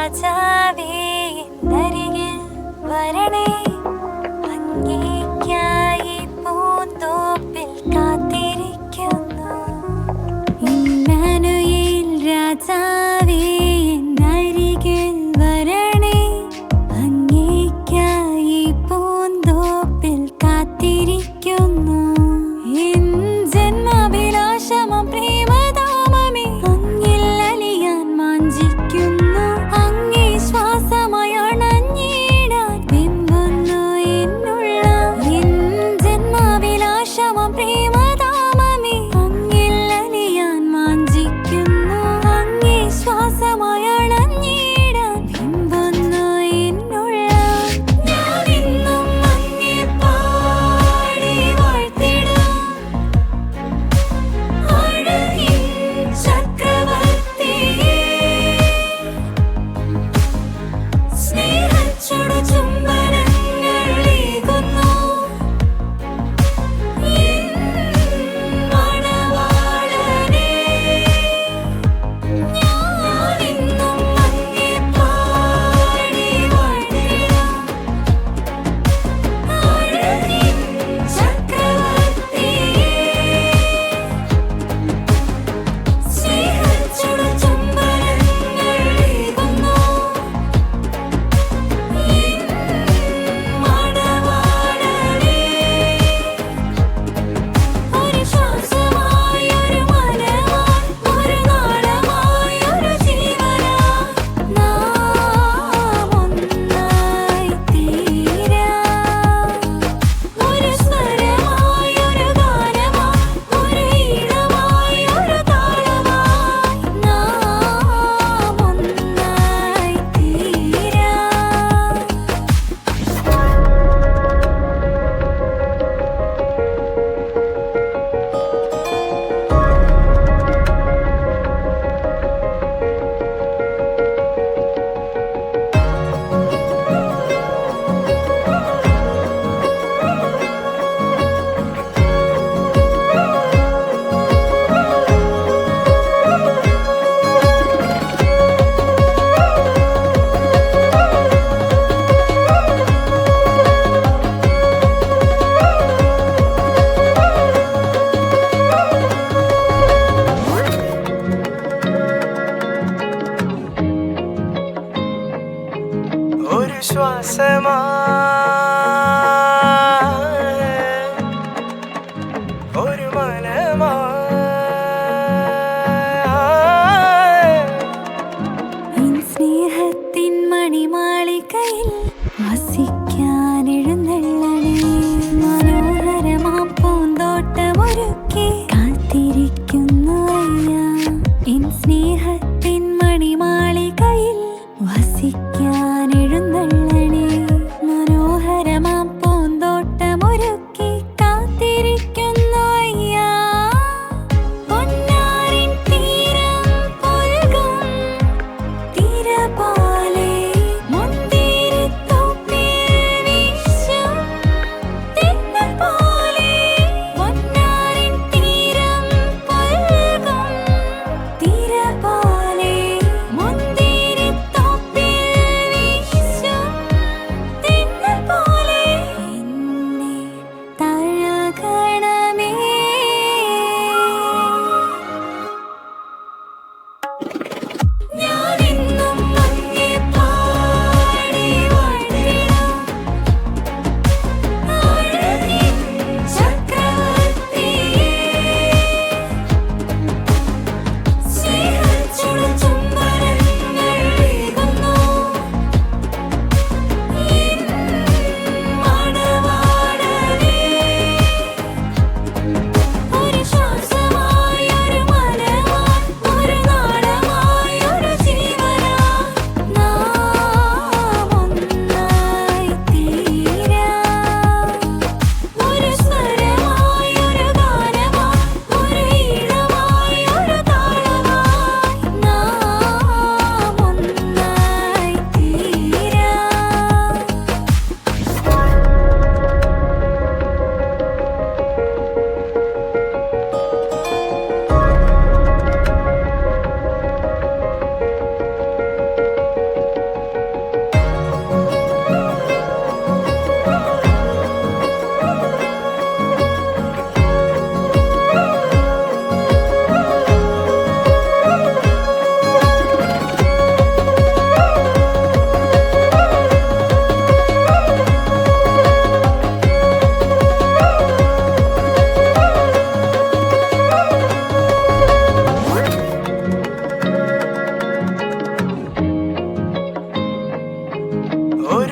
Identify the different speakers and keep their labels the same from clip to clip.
Speaker 1: രാജാവേ എന്നരികിൽ വരണേ, അങ്ങേയ്ക്കായി പൂന്തോപ്പിൽ കാത്തിരിക്കുന്നു. ഇമ്മാനുയേൽ രാജാവേ എന്നരികിൽ വരണേ, അങ്ങേയ്ക്കായി പൂന്തോപ്പിൽ കാത്തിരിക്കുന്നു. എൻ ജന്മാഭിലാഷമം പ്രേമധാമമേ, അങ്ങിൽ അലിയാൻ വാഞ്ചിക്കുന്നു. അങ്ങേ ശ്വാസമായി അണഞ്ഞിടാൻ വെമ്പുന്നു എന്നുള്ളം. എൻ ജന്മാഭിലാഷമം പ്രേമധാമമേ, അങ്ങിൽ അലിയാൻ വാഞ്ചിക്കുന്നു. അങ്ങേ ശ്വാസമായി അണഞ്ഞിടാൻ വെമ്പുന്നു എന്നുള്ളം. ഞാനെന്നും അങ്ങേ പാടി വാഴ്ത്തിടും, അഴകിൻ ചക്രവർത്തിയേ. സ്നേഹച്ചൊടു ചുംബനങ്ങളേകുന്നു എൻ മണവാളനേ. ഞാനെന്നും അങ്ങേ പാടി വാഴ്ത്തിടും, അഴകിൻ ചക്രവർത്തിയേ. സ്നേഹച്ചൊടു ചുംബനങ്ങളേകുന്നു എൻ മണവാളനേ. ഒരു ശ്വാസമായി, ഒരു മനമായി, ഒരു നാളമായി, ഒരു ജീവനായി നാം ഒന്നായി തീരാം. ഒരു സ്വരമായി, ഒരു ഗാനമായി, ഒരു ഈണമായി, ഒരു താളമായി നാം ഒന്നായി തീരാം.
Speaker 2: ഒരു ശ്വാസമായി, ഒരു മനമായി.
Speaker 1: എൻ സ്നേഹത്തിൻ മണിമാളികയിൽ വസിക്കാൻ എഴുന്നള്ളണേ. മനോഹരമാം പൂന്തോട്ടമൊരുക്കി കാത്തിരിക്കുന്നു അയ്യാ. എൻ സ്നേഹത്തിൻ മണിമാളികയിൽ വസിക്കാൻ എഴുന്നള്ളണേ. മനോഹരമാം പൂന്തോട്ടമൊരുക്കി കാത്തിരിക്കുന്നു അയ്യാ. പൊന്നാരിൻ തീരം പുൽകും തിര പോലെ മുന്തിരിത്തോപ്പിൽ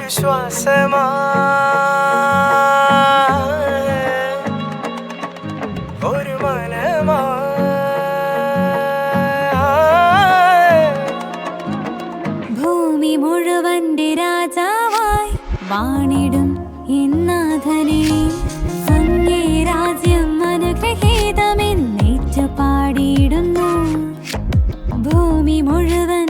Speaker 2: ഒരു ശ്വാസമാ ഒരു മനമാ
Speaker 1: ഭൂമി മുഴുവന്റെ രാജാവായി വാണിടും എന്നാഥനെ അങ്ങേ രാജ്യം അനുഗ്രഹീതമെന്നേറ്റു പാടിയിടുന്നു ഭൂമി മുഴുവൻ